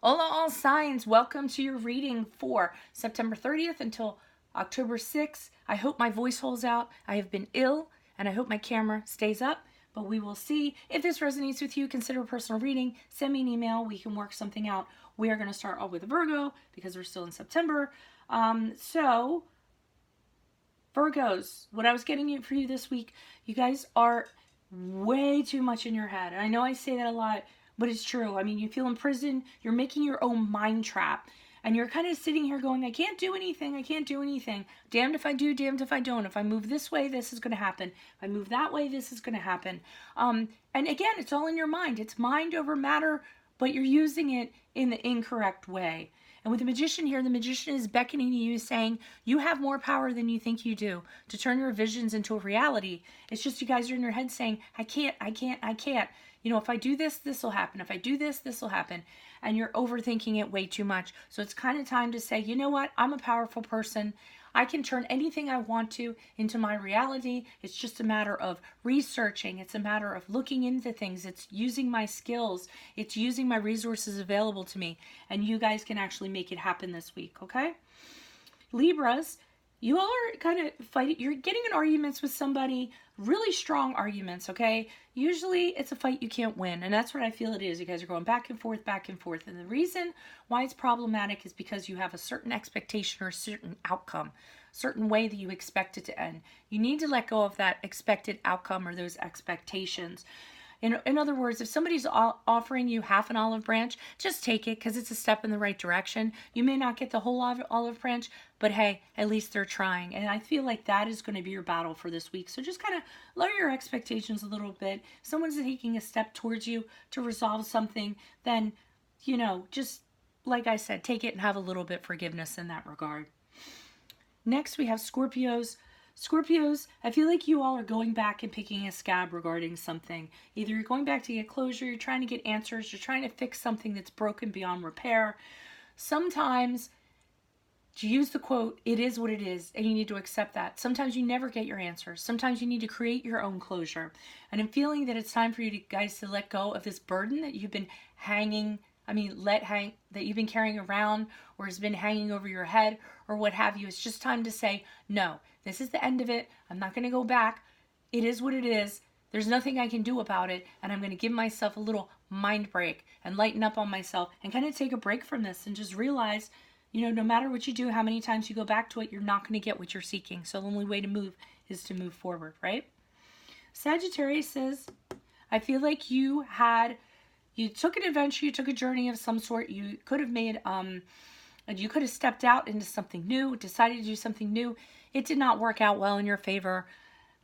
Hola, all signs. Welcome to your reading for September 30th until October 6th. I hope my voice holds out. I have been ill, and I hope my camera stays up, but we will see. If this resonates with you, consider a personal reading. Send me an email. We can work something out. We are going to start off with a Virgo because we're still in September. So, Virgos, what I was getting for you this week, you guys are way too much in your head. I know I say that a lot, but it's true. I mean, you feel imprisoned. You're making your own mind trap. And you're kind of sitting here going, I can't do anything. I can't do anything. Damned if I do, damned if I don't. If I move this way, this is going to happen. If I move that way, this is going to happen. And again, it's all in your mind. It's mind over matter, but you're using it in the incorrect way. And with the Magician here, the Magician is beckoning to you, saying, you have more power than you think you do to turn your visions into a reality. It's just you guys are in your head saying, I can't, I can't, I can't. You know, if I do this, this will happen. If I do this, this will happen. And you're overthinking it way too much. So it's kind of time to say, you know what? I'm a powerful person. I can turn anything I want to into my reality. It's just a matter of researching. It's a matter of looking into things. It's using my skills. It's using my resources available to me. And you guys can actually make it happen this week, okay? Libras, you all are kind of fighting. You're getting in arguments with somebody, really strong arguments, okay? Usually it's a fight you can't win, and that's what I feel it is. You guys are going back and forth, back and forth. And the reason why it's problematic is because you have a certain expectation or a certain outcome, certain way that you expect it to end. You need to let go of that expected outcome or those expectations. In other words, if somebody's offering you half an olive branch, just take it because it's a step in the right direction. You may not get the whole olive branch, but hey, at least they're trying. And I feel like that is going to be your battle for this week. So just kind of lower your expectations a little bit. If someone's taking a step towards you to resolve something, then, you know, just like I said, take it and have a little bit of forgiveness in that regard. Next, we have Scorpios. Scorpios, I feel like you all are going back and picking a scab regarding something. Either you're going back to get closure, you're trying to get answers, you're trying to fix something that's broken beyond repair. Sometimes, to use the quote, it is what it is, and you need to accept that. Sometimes you never get your answers. Sometimes you need to create your own closure. And I'm feeling that it's time for you guys to let go of this burden that you've been that you've been carrying around or has been hanging over your head or what have you. It's just time to say, no, this is the end of it. I'm not going to go back. It is what it is. There's nothing I can do about it. And I'm going to give myself a little mind break and lighten up on myself and kind of take a break from this and just realize, you know, no matter what you do, how many times you go back to it, you're not going to get what you're seeking. So the only way to move is to move forward, right? Sagittarius says, I feel like you took an adventure, you took a journey of some sort. You could have made, you could have stepped out into something new, decided to do something new. It did not work out well in your favor.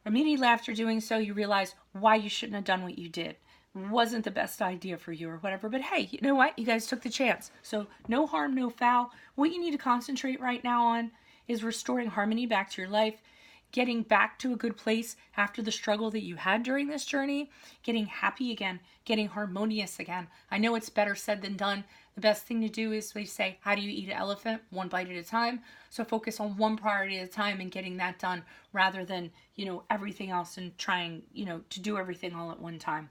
Immediately after doing so, you realize why you shouldn't have done what you did. It wasn't the best idea for you or whatever. But hey, you know what? You guys took the chance. So no harm, no foul. What you need to concentrate right now on is restoring harmony back to your life, getting back to a good place after the struggle that you had during this journey, getting happy again, getting harmonious again. I know it's better said than done. The best thing to do is we say, how do you eat an elephant? One bite at a time. So focus on one priority at a time and getting that done rather than, you know, everything else and trying, you know, to do everything all at one time.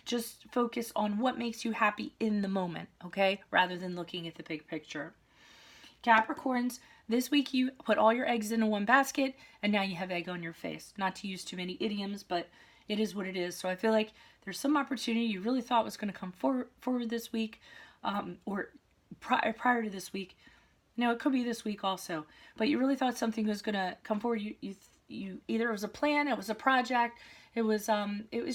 Just focus on what makes you happy in the moment, okay? Rather than looking at the big picture. Capricorns, this week you put all your eggs into one basket and now you have egg on your face. Not to use too many idioms, but it is what it is. So I feel like there's some opportunity you really thought was going to come forward this week or prior to this week. No, it could be this week also. But you really thought something was going to come forward. You either it was a plan, it was a project, it was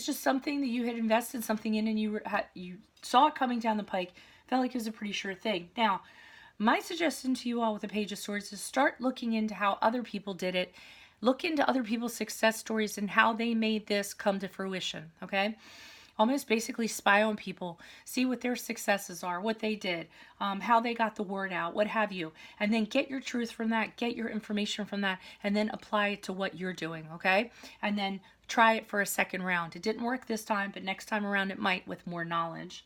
just something that you had invested something in and you saw it coming down the pike. Felt like it was a pretty sure thing. Now, my suggestion to you all with the Page of Swords is start looking into how other people did it. Look into other people's success stories and how they made this come to fruition, okay? Almost basically spy on people, see what their successes are, what they did, how they got the word out, what have you. And then get your truth from that, get your information from that, and then apply it to what you're doing, okay? And then try it for a second round. It didn't work this time, but next time around it might with more knowledge.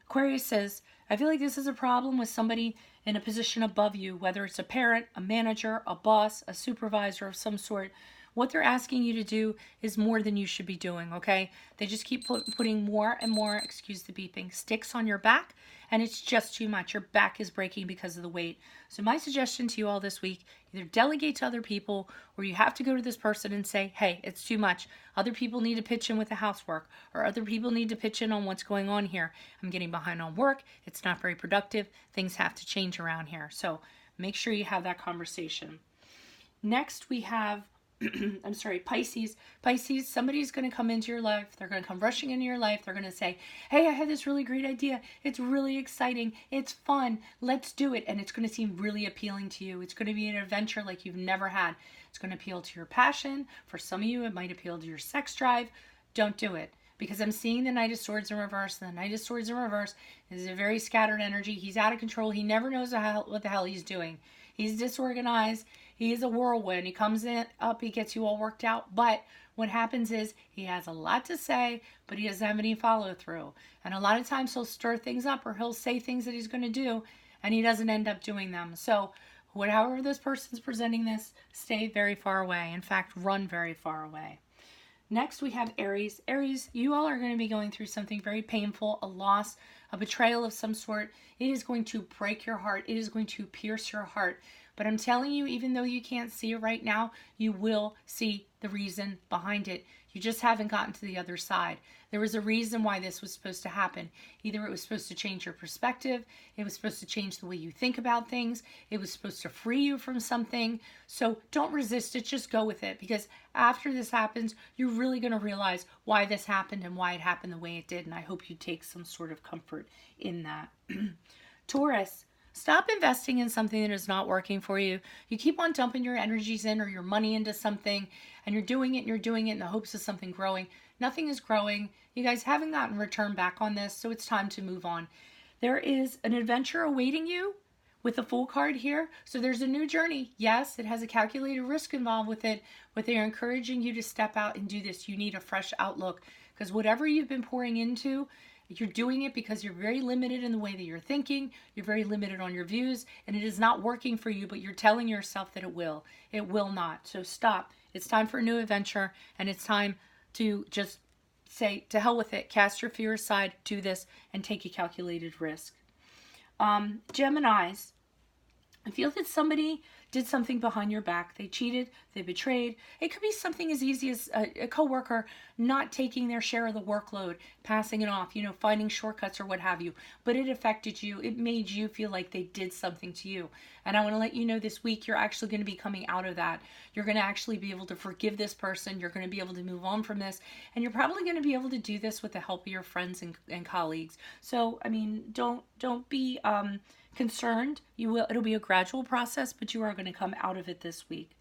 Aquarius says, I feel like this is a problem with somebody in a position above you, whether it's a parent, a manager, a boss, a supervisor of some sort. what they're asking you to do is more than you should be doing, okay? They just keep putting more and more, excuse the beeping, sticks on your back, and it's just too much. Your back is breaking because of the weight. So my suggestion to you all this week, either delegate to other people, or you have to go to this person and say, hey, it's too much. Other people need to pitch in with the housework, or other people need to pitch in on what's going on here. I'm getting behind on work. It's not very productive. Things have to change around here. So make sure you have that conversation. Next, we have, I'm sorry, Pisces. Pisces, somebody's going to come into your life. They're going to come rushing into your life. They're going to say, hey, I had this really great idea. It's really exciting. It's fun. Let's do it. And it's going to seem really appealing to you. It's going to be an adventure like you've never had. It's going to appeal to your passion. For some of you, it might appeal to your sex drive. Don't do it. Because I'm seeing the Knight of Swords in reverse. And the Knight of Swords in reverse is a very scattered energy. He's out of control. He never knows what the hell he's doing. He's disorganized. He is a whirlwind. He comes in up, he gets you all worked out. But what happens is he has a lot to say, but he doesn't have any follow through. And a lot of times he'll stir things up, or he'll say things that he's going to do, and he doesn't end up doing them. So however this person's presenting this, stay very far away. In fact, run very far away. Next, we have Aries. Aries, you all are going to be going through something very painful, a loss, a betrayal of some sort. It is going to break your heart. It is going to pierce your heart. But I'm telling you, even though you can't see it right now, you will see the reason behind it. You just haven't gotten to the other side. There was a reason why this was supposed to happen. Either it was supposed to change your perspective, it was supposed to change the way you think about things, it was supposed to free you from something. So don't resist it, just go with it. Because after this happens, you're really going to realize why this happened and why it happened the way it did. And I hope you take some sort of comfort in that. Taurus. Stop investing in something that is not working for you. You keep on dumping your energies in, or your money into something, and you're doing it in the hopes of something growing. Nothing is growing. You guys haven't gotten return back on this, so it's time to move on. There is an adventure awaiting you with the Fool card here. So there's a new journey. Yes, it has a calculated risk involved with it, but they're encouraging you to step out and do this. You need a fresh outlook, because whatever you've been pouring into, you're doing it because you're very limited in the way that you're thinking. You're very limited on your views, and it is not working for you, but you're telling yourself that it will. It will not. So stop. It's time for a new adventure, and it's time to just say, to hell with it. Cast your fear aside, do this, and take a calculated risk. Geminis, I feel that somebody did something behind your back. They cheated, they betrayed. It could be something as easy as a coworker not taking their share of the workload, passing it off, finding shortcuts or what have you. But it affected you. It made you feel like they did something to you. And I want to let you know this week, you're actually going to be coming out of that. You're going to actually be able to forgive this person. You're going to be able to move on from this. And you're probably going to be able to do this with the help of your friends and colleagues. So, I mean, don't be concerned. It'll be a gradual process, but you are going to come out of it this week.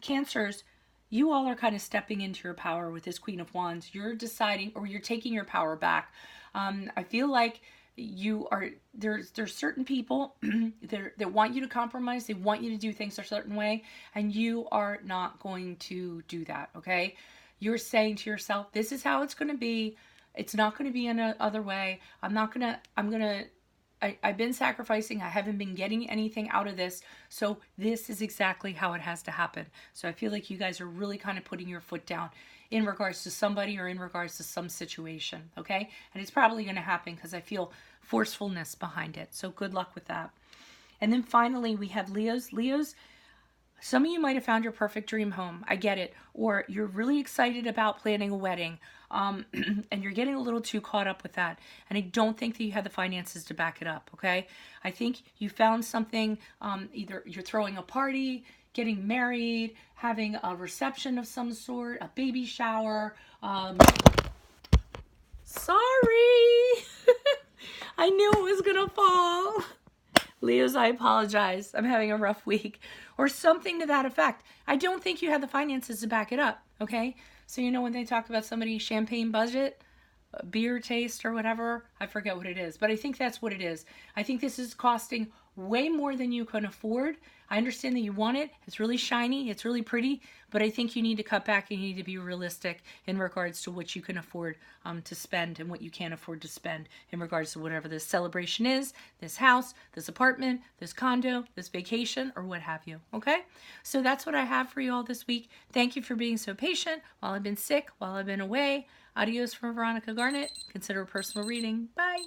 Cancers, you all are kind of stepping into your power with this Queen of Wands. You're deciding, or you're taking your power back. I feel like there's certain people that want you to compromise. They want you to do things a certain way, and you are not going to do that. Okay. You're saying to yourself, this is how it's going to be. It's not going to be any other way. I've been sacrificing. I haven't been getting anything out of this. So this is exactly how it has to happen. So I feel like you guys are really kind of putting your foot down in regards to somebody or in regards to some situation. Okay. And it's probably going to happen because I feel forcefulness behind it. So good luck with that. And then finally we have Leos. Leos, some of you might have found your perfect dream home. I get it. Or you're really excited about planning a wedding. And you're getting a little too caught up with that. And I don't think that you have the finances to back it up, okay? I think you found something, either you're throwing a party, getting married, having a reception of some sort, a baby shower. Sorry! I knew it was gonna fall. Leos, I apologize. I'm having a rough week. Or something to that effect. I don't think you have the finances to back it up, okay? So when they talk about somebody's champagne budget, beer taste or whatever. I forget what it is, but I think that's what it is. I think this is costing way more than you can afford. I understand that you want it. It's really shiny. It's really pretty, but I think you need to cut back and you need to be realistic in regards to what you can afford to spend and what you can't afford to spend in regards to whatever this celebration is, this house, this apartment, this condo, this vacation, or what have you. Okay? So that's what I have for you all this week. Thank you for being so patient while I've been sick, while I've been away. Adios from Veronica Garnett. Consider a personal reading. Bye.